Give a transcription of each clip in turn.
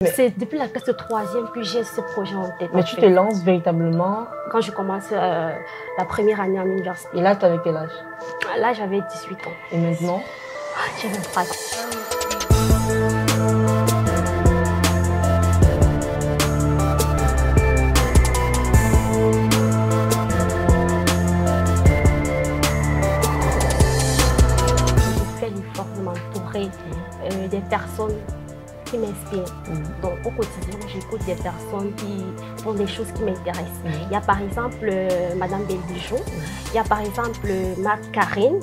C'est depuis la classe de 3e que j'ai ce projet en tête. Mais tu te lances véritablement quand je commence la première année en université. Et là, tu avais quel âge? Là, j'avais 18 ans. Et maintenant? J'ai 23 ans. J'ai fait l'effort de m'entourer des personnes qui m'inspirent. Donc au quotidien, j'écoute des personnes qui font des choses qui m'intéressent. Il y a par exemple Madame Belbijon, il y a par exemple Marc Karine,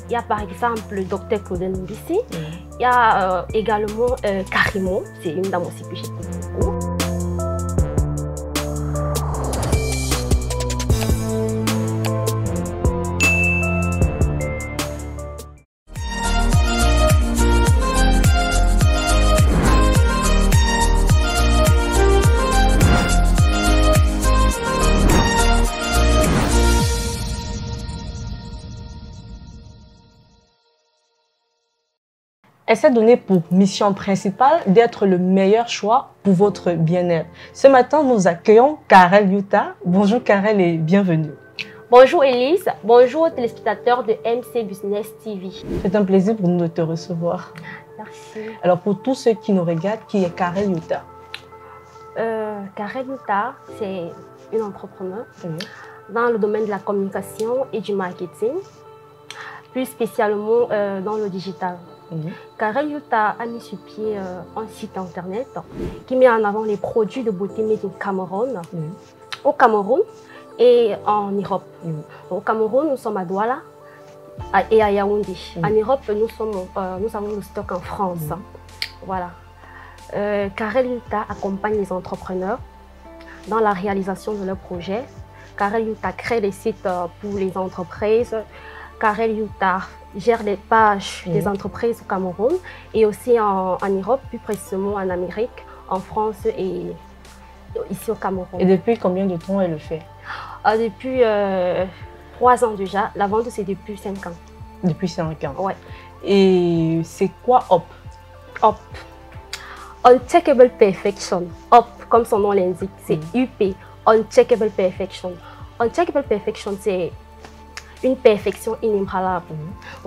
il y a par exemple Dr Claudel Mbissi, il y a également Karimo, c'est une dame aussi que j'écoute beaucoup. Elle s'est donnée pour mission principale d'être le meilleur choix pour votre bien-être. Ce matin, nous accueillons Karel Yuta. Bonjour Karel et bienvenue. Bonjour Elise, bonjour aux téléspectateurs de MC Business TV. C'est un plaisir pour nous de te recevoir. Merci. Alors pour tous ceux qui nous regardent, qui est Karel Yuta? Karel Yuta, c'est une entrepreneur dans le domaine de la communication et du marketing, plus spécialement dans le digital. Karel Yuta a mis sur pied un site internet qui met en avant les produits de beauté made in Cameroun, au Cameroun et en Europe. Au Cameroun, nous sommes à Douala et à Yaoundé. En Europe, nous avons le stock en France. Voilà. Karel Yuta accompagne les entrepreneurs dans la réalisation de leurs projets. Karel Yuta crée des sites pour les entreprises. Karel Yuta gère les pages des entreprises au Cameroun et aussi en Europe, plus précisément en Amérique, en France et ici au Cameroun. Et depuis combien de temps elle le fait? Depuis 3 ans déjà. La vente, c'est depuis 5 ans. Depuis 5 ans? Ouais. Et c'est quoi HOP? HOP. Uncheckable Perfection. HOP, comme son nom l'indique, c'est UP. Uncheckable Perfection. Uncheckable Perfection, c'est une perfection inébranlable.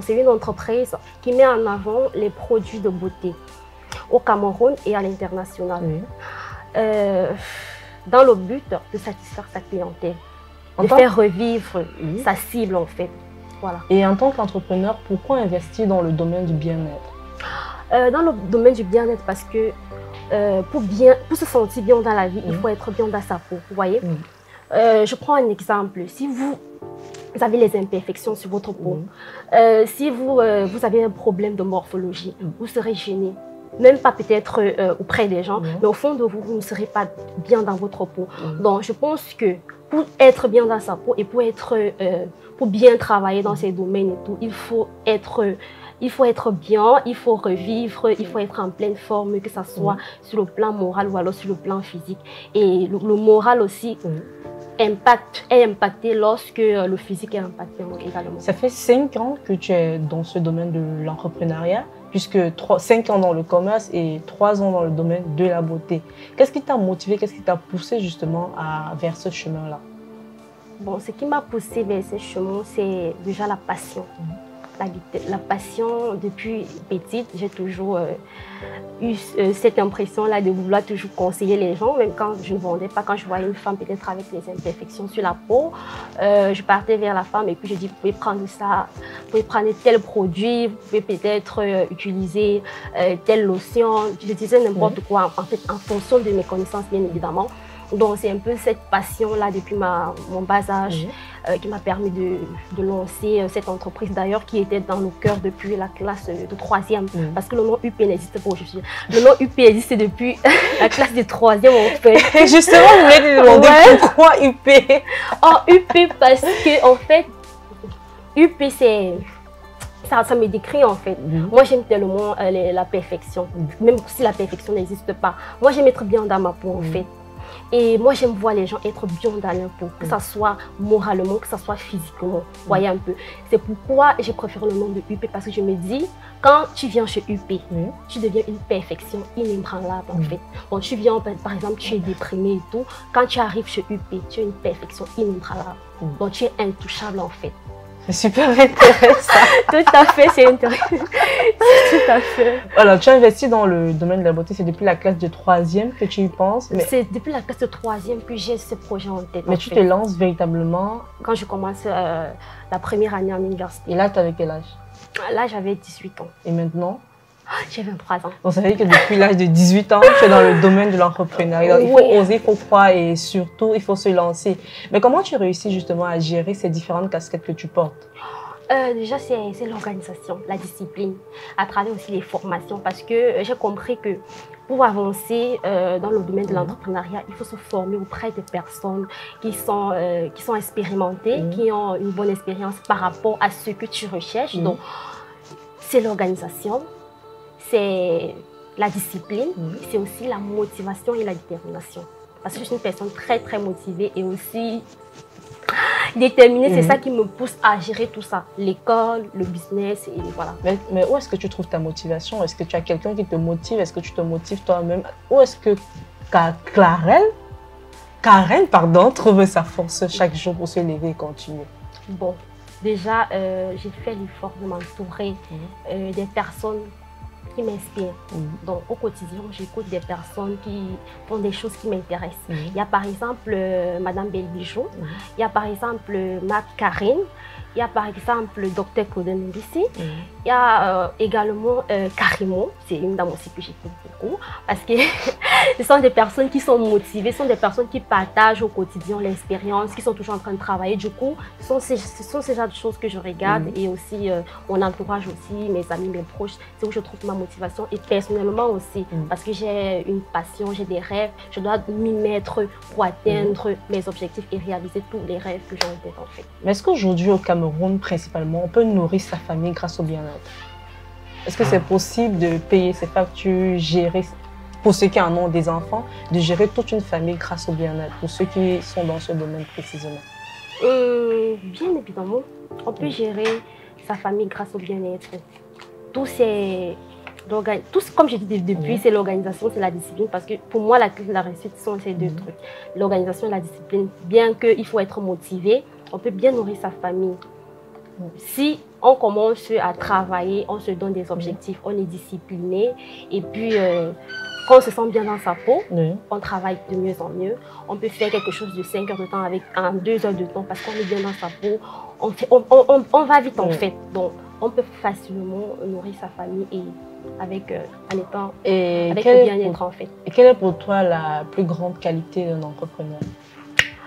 C'est une entreprise qui met en avant les produits de beauté au Cameroun et à l'international, dans le but de satisfaire sa clientèle, de faire revivre sa cible en fait. Voilà. Et en tant qu'entrepreneur, pourquoi investir dans le domaine du bien-être? Dans le domaine du bien-être parce que pour se sentir bien dans la vie, il faut être bien dans sa peau. Vous voyez? Je prends un exemple. Si vous avez les imperfections sur votre peau, si vous avez un problème de morphologie, vous serez gêné. Même pas peut-être auprès des gens, mais au fond de vous, vous ne serez pas bien dans votre peau. Donc je pense que pour être bien dans sa peau et pour bien travailler dans ces domaines et tout, il faut être bien, il faut revivre, il faut être en pleine forme, que ce soit sur le plan moral ou alors sur le plan physique. Et le moral aussi est impacté lorsque le physique est impacté également. Ça fait 5 ans que tu es dans ce domaine de l'entrepreneuriat, puisque 5 ans dans le commerce et 3 ans dans le domaine de la beauté. Qu'est-ce qui t'a motivé, qu'est-ce qui t'a poussé justement vers ce chemin-là? Bon, ce qui m'a poussé vers ce chemin, c'est déjà la passion. La passion, depuis petite, j'ai toujours eu cette impression-là de vouloir toujours conseiller les gens, même quand je ne vendais pas, quand je voyais une femme peut-être avec des imperfections sur la peau, je partais vers la femme et puis je dis, vous pouvez prendre ça, vous pouvez prendre tel produit, vous pouvez peut-être utiliser telle lotion, je disais n'importe quoi, en fait, en fonction de mes connaissances, bien évidemment. Donc c'est un peu cette passion-là depuis mon bas âge qui m'a permis de lancer cette entreprise d'ailleurs qui était dans nos cœurs depuis la classe de 3e. Parce que le nom UP n'existe pas aujourd'hui. Le nom UP existe depuis la classe de 3e en fait. Justement, vous m'avez demandé pourquoi UP? UP parce que en fait, UP c'est... Ça me décrit en fait. Moi j'aime tellement la perfection, même si la perfection n'existe pas. Moi j'aime être bien dans ma peau en fait. Et moi, j'aime voir les gens être bien dans leur peau, que ce soit moralement, que ce soit physiquement. Voyez un peu. C'est pourquoi je préfère le nom de UP, parce que je me dis, quand tu viens chez UP, tu deviens une perfection inébranlable en fait. Bon, tu viens, par exemple, tu es déprimé et tout. Quand tu arrives chez UP, tu es une perfection inébranlable. Donc, tu es intouchable en fait. C'est super intéressant. Tout à fait, c'est intéressant. Tout à fait. Voilà, tu as investi dans le domaine de la beauté, c'est depuis la classe de 3e que tu y penses. C'est depuis la classe de 3e que j'ai ce projet en tête. Mais tu te lances véritablement quand je commence la première année en université. Et là, tu avais quel âge? Là, j'avais 18 ans. Et maintenant? J'ai 23 ans. Donc, ça veut dire que depuis l'âge de 18 ans, tu es dans le domaine de l'entrepreneuriat. Il faut oser, il faut croire et surtout, il faut se lancer. Mais comment tu réussis justement à gérer ces différentes casquettes que tu portes? Déjà, c'est l'organisation, la discipline, à travers aussi les formations. Parce que j'ai compris que pour avancer dans le domaine de l'entrepreneuriat, il faut se former auprès de personnes qui sont expérimentées, qui ont une bonne expérience par rapport à ce que tu recherches. Donc, c'est l'organisation. C'est la discipline, c'est aussi la motivation et la détermination. Parce que je suis une personne très, très motivée et aussi déterminée. C'est ça qui me pousse à gérer tout ça. L'école, le business et voilà. Mais où est-ce que tu trouves ta motivation? Est-ce que tu as quelqu'un qui te motive? Est-ce que tu te motives toi-même? Où est-ce que Karen, trouve sa force chaque jour pour se lever et continuer? Bon, déjà, j'ai fait l'effort de m'entourer des personnes qui m'inspirent. Donc, au quotidien, j'écoute des personnes qui font des choses qui m'intéressent. Il y a par exemple Madame Belbijou, il y a par exemple Marc Karine, il y a par exemple le docteur Claude Mbissi, il y a également Karimo, c'est une dame aussi que j'écoute beaucoup, parce que ce sont des personnes qui sont motivées, ce sont des personnes qui partagent au quotidien l'expérience, qui sont toujours en train de travailler. Du coup, ce sont ces genres de choses que je regarde et aussi mon entourage aussi, mes amis, mes proches, c'est où je trouve ma motivation et personnellement aussi, parce que j'ai une passion, j'ai des rêves, je dois m'y mettre pour atteindre mes objectifs et réaliser tous les rêves que j'ai en tête en fait. Mais est-ce qu'aujourd'hui au Cameroun principalement, on peut nourrir sa famille grâce au bien-être? Est-ce que c'est possible de payer ses factures, gérer, pour ceux qui en ont des enfants, de gérer toute une famille grâce au bien-être, pour ceux qui sont dans ce domaine précisément? Bien évidemment, on peut gérer sa famille grâce au bien-être. Tout, comme j'ai dit depuis, c'est l'organisation, c'est la discipline. Parce que pour moi, la réussite sont ces deux trucs. L'organisation et la discipline. Bien qu'il faut être motivé, on peut bien nourrir sa famille. Si on commence à travailler, on se donne des objectifs, on est discipliné et puis quand on se sent bien dans sa peau, on travaille de mieux en mieux. On peut faire quelque chose de 5 heures de temps en 2 heures de temps parce qu'on est bien dans sa peau. On va vite en fait. Donc on peut facilement nourrir sa famille et avec le bien-être en fait. Et quelle est pour toi la plus grande qualité d'un entrepreneur?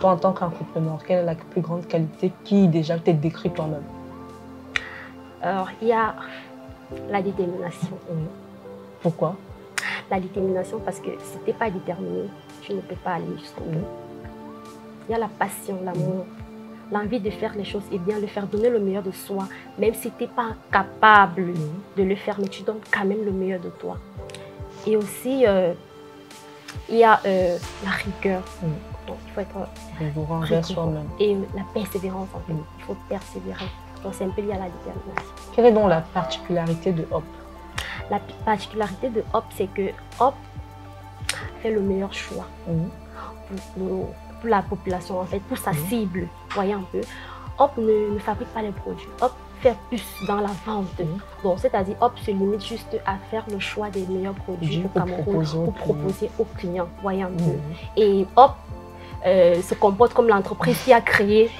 Toi, en tant qu'entrepreneur, quelle est la plus grande qualité qui déjà t'est décrite toi-même? Alors, il y a la détermination. Pourquoi? La détermination parce que si tu n'es pas déterminé, tu ne peux pas aller jusqu'au bout. Il y a la passion, l'amour, l'envie de faire les choses et bien le faire, donner le meilleur de soi. Même si tu n'es pas capable de le faire, mais tu donnes quand même le meilleur de toi. Et aussi, il y a la rigueur. Donc, il faut être envers soi-même. Et la persévérance, en fait. Il faut persévérer. Donc, c'est un peu lié à la détermination. Quelle est donc la particularité de Hop? La particularité de Hop, c'est que Hop fait le meilleur choix pour la population, en fait, pour sa cible. Voyez un peu. Hop ne fabrique pas les produits. Hop fait plus dans la vente. Donc, c'est-à-dire, Hop se limite juste à faire le choix des meilleurs produits au Cameroun pour proposer aux clients. Voyez un peu. Et Hop se comporte comme l'entreprise qui a créé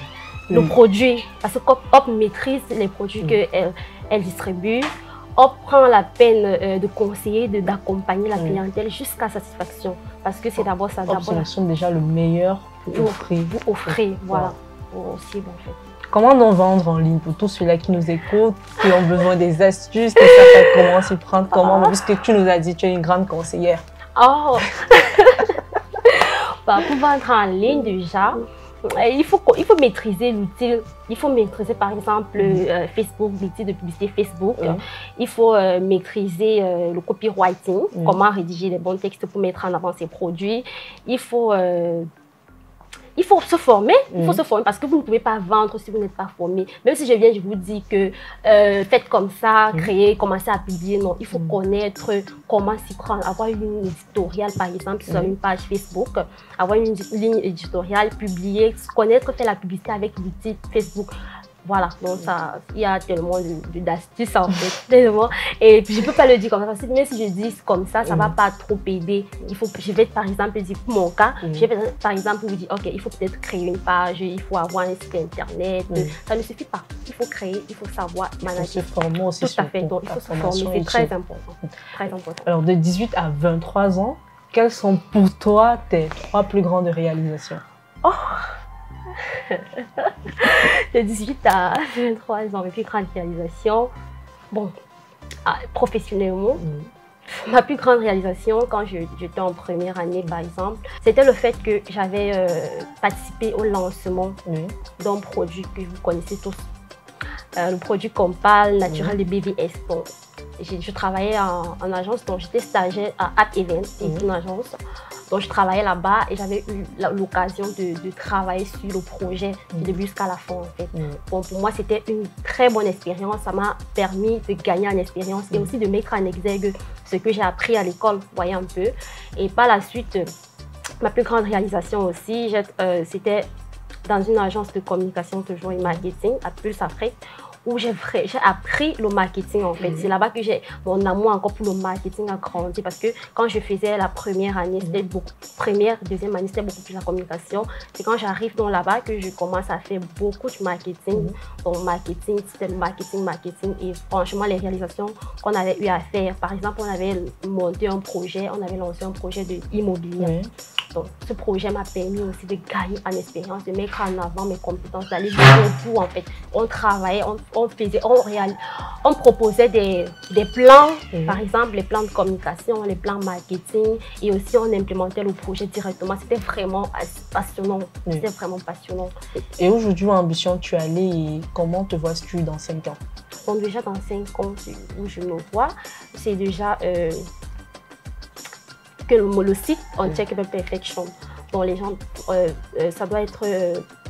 le produit. Parce que Hop maîtrise les produits qu'elle distribue. Hop prend la peine de conseiller, d'accompagner la clientèle jusqu'à satisfaction. Parce que c'est d'abord ça. Hop sélectionne déjà le meilleur pour offrir. Pour offrir, voilà. Pour aussi, en fait. Comment donc vendre en ligne pour tous ceux-là qui nous écoutent, qui ont besoin des astuces, qui savent comment s'y prendre, comment, puisque tu nous as dit que tu es une grande conseillère. Oh. Pour vendre en ligne déjà, il faut maîtriser l'outil. Il faut maîtriser par exemple Facebook, l'outil de publicité Facebook. Il faut maîtriser le copywriting, comment rédiger les bons textes pour mettre en avant ses produits. Il faut se former, parce que vous ne pouvez pas vendre si vous n'êtes pas formé. Même si je vous dis que faites comme ça, créez, commencez à publier, non. Il faut connaître comment s'y prendre, avoir une ligne éditoriale par exemple sur une page Facebook, avoir une ligne éditoriale, publier, connaître, faire la publicité avec l'outil Facebook. Voilà, donc ça, il y a tellement d'astuces en fait, tellement. Et puis je ne peux pas le dire comme ça, même si je dis comme ça, ça ne va pas trop aider. Je vais par exemple dire, pour mon cas, je vais par exemple vous dire, ok, il faut peut-être créer une page, il faut avoir un site internet. Ça ne suffit pas, il faut créer, il faut savoir manager. Il faut se former aussi. Tout à fait, donc il faut se former, c'est très important, très important. Alors de 18 à 23 ans, quelles sont pour toi tes 3 plus grandes réalisations? De 18 à 23 ans, mes plus grandes réalisations. Bon, professionnellement, ma plus grande réalisation quand j'étais en première année, par exemple, c'était le fait que j'avais participé au lancement d'un produit que vous connaissez tous. Le produit Compal naturel de BVS. Donc, je travaillais en agence, donc j'étais stagiaire à App Event, une agence. Donc je travaillais là-bas et j'avais eu l'occasion de travailler sur le projet du début jusqu'à la fin en fait. Bon, pour moi c'était une très bonne expérience, ça m'a permis de gagner en expérience et aussi de mettre en exergue ce que j'ai appris à l'école, vous voyez un peu. Et par la suite, ma plus grande réalisation aussi, c'était dans une agence de communication toujours et marketing à Pulse Afrique, où j'ai appris le marketing en fait. C'est là-bas que mon amour encore pour le marketing a grandi parce que quand je faisais la première année, c'était deuxième année, c'était beaucoup plus la communication. C'est quand j'arrive là-bas que je commence à faire beaucoup de marketing. Donc marketing, c'était le marketing et franchement les réalisations qu'on avait eu à faire. Par exemple, on avait monté un projet, on avait lancé un projet d'immobilier. Donc, ce projet m'a permis aussi de gagner en expérience, de mettre en avant mes compétences, d'aller jusqu'au bout en fait. On travaillait, on proposait des plans, par exemple les plans de communication, les plans marketing et aussi on implémentait le projet directement. C'était vraiment passionnant. C'était vraiment passionnant. Et aujourd'hui, ambition, tu es allée et comment te vois-tu dans 5 ans? Donc déjà dans 5 ans, où je me vois, c'est déjà que le site Uncheckable Perfection, dont les gens, ça doit être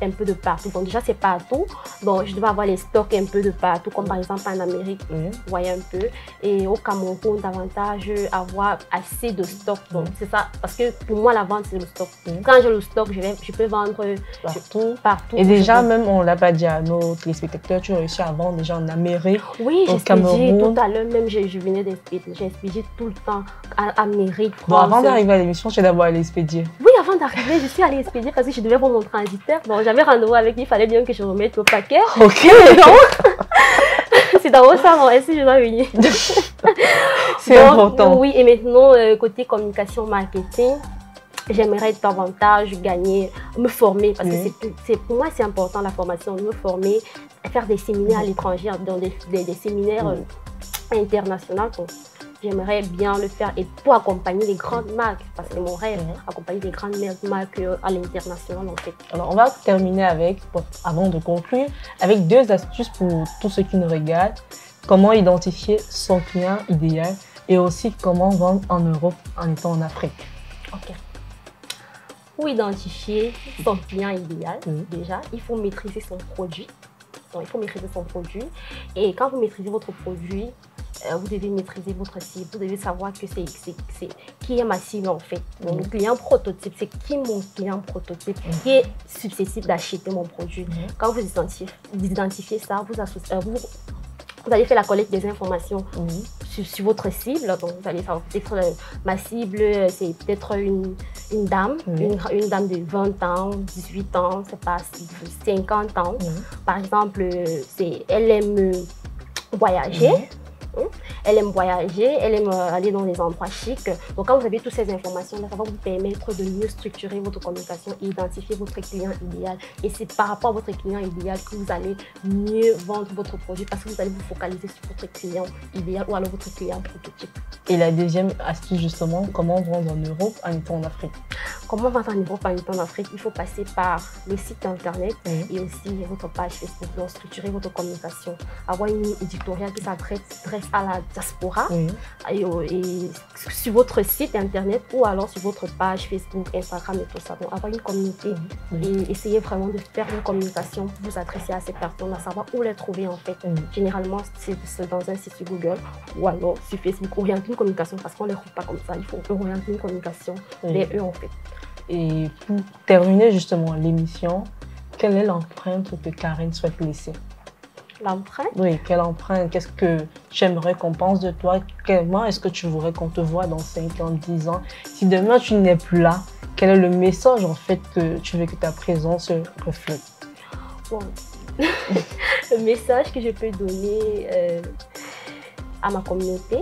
un peu de partout. Donc déjà c'est partout, donc je dois avoir les stocks un peu de partout, comme par exemple en Amérique, vous voyez un peu, et au Cameroun davantage avoir assez de stock. Donc c'est ça, parce que pour moi la vente c'est le stock. Quand j'ai le stock, je peux vendre partout. Et déjà même on l'a pas dit à nos téléspectateurs, tu as réussi à vendre déjà en Amérique, oui, au Cameroun. Tout à l'heure même je venais d'expédier, j'ai expédié tout le temps à Amérique. Bon, avant d'arriver à l'émission, tu es d'abord allé expédier. Oui, avant d'arriver, je suis allée expédier parce que je devais voir mon transiteur. Donc j'avais rendez-vous avec lui, il fallait bien que je remette au paquet. Ok. C'est dans ça, bon, est-ce que je dois venir? C'est important. Oui, et maintenant, côté communication marketing, j'aimerais davantage gagner, me former, parce que pour moi c'est important la formation, me former, faire des séminaires à l'étranger, dans des séminaires internationaux. J'aimerais bien le faire et pour accompagner les grandes marques, parce que c'est mon rêve, accompagner les grandes marques à l'international en fait. Alors on va terminer avec, avant de conclure, avec 2 astuces pour tous ceux qui nous regardent. Comment identifier son client idéal et aussi comment vendre en Europe en étant en Afrique. Ok. Pour identifier son client idéal, déjà, il faut maîtriser son produit. Donc, il faut maîtriser son produit. Et quand vous maîtrisez votre produit, vous devez maîtriser votre cible. Vous devez savoir que c'est qui est ma cible en fait. Donc, le client prototype, c'est qui mon client prototype qui est susceptible d'acheter mon produit. Quand vous identifiez ça, vous allez faire la collecte des informations sur votre cible. Donc, vous allez savoir peut-être ma cible, c'est peut-être une dame, une dame de 20 ans, 18 ans, c'est pas 50 ans. Par exemple, elle aime voyager. Elle aime voyager, elle aime aller dans des endroits chics. Donc quand vous avez toutes ces informations-là, ça va vous permettre de mieux structurer votre communication et identifier votre client idéal. Et c'est par rapport à votre client idéal que vous allez mieux vendre votre produit parce que vous allez vous focaliser sur votre client idéal ou alors votre client prototype. Et la deuxième astuce justement, comment vendre en Europe en étant en Afrique? comment vendre un livre en Afrique? Il faut passer par le site internet et aussi votre page Facebook. Donc, structurer votre communication. Avoir une ligne éditoriale qui s'adresse à la diaspora et sur votre site internet ou alors sur votre page Facebook, Instagram et tout ça. Donc, avoir une communauté et essayer vraiment de faire une communication pour vous adresser à ces personnes, à savoir où les trouver en fait. Généralement, c'est dans un site sur Google ou alors sur Facebook. Orienter une communication parce qu'on ne les trouve pas comme ça. Il faut orienter une communication vers eux en fait. Et pour terminer justement l'émission, quelle est l'empreinte que Karen souhaite laisser? L'empreinte? Oui, quelle empreinte? Qu'est-ce que j'aimerais qu'on pense de toi? Comment est-ce que tu voudrais qu'on te voit dans 5 ans, 10 ans? Si demain tu n'es plus là, quel est le message en fait que tu veux que ta présence reflète? Bon. Le message que je peux donner à ma communauté,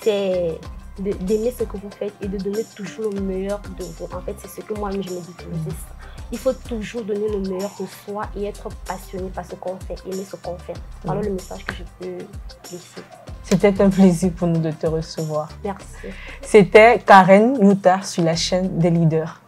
c'est d'aimer ce que vous faites et de donner toujours le meilleur de vous. En fait, c'est ce que moi-même je me dis toujours. Il faut toujours donner le meilleur de soi et être passionné par ce qu'on fait, aimer ce qu'on fait. Voilà le message que je peux laisser. C'était un plaisir pour nous de te recevoir. Merci. C'était Karen Youta sur la chaîne des leaders.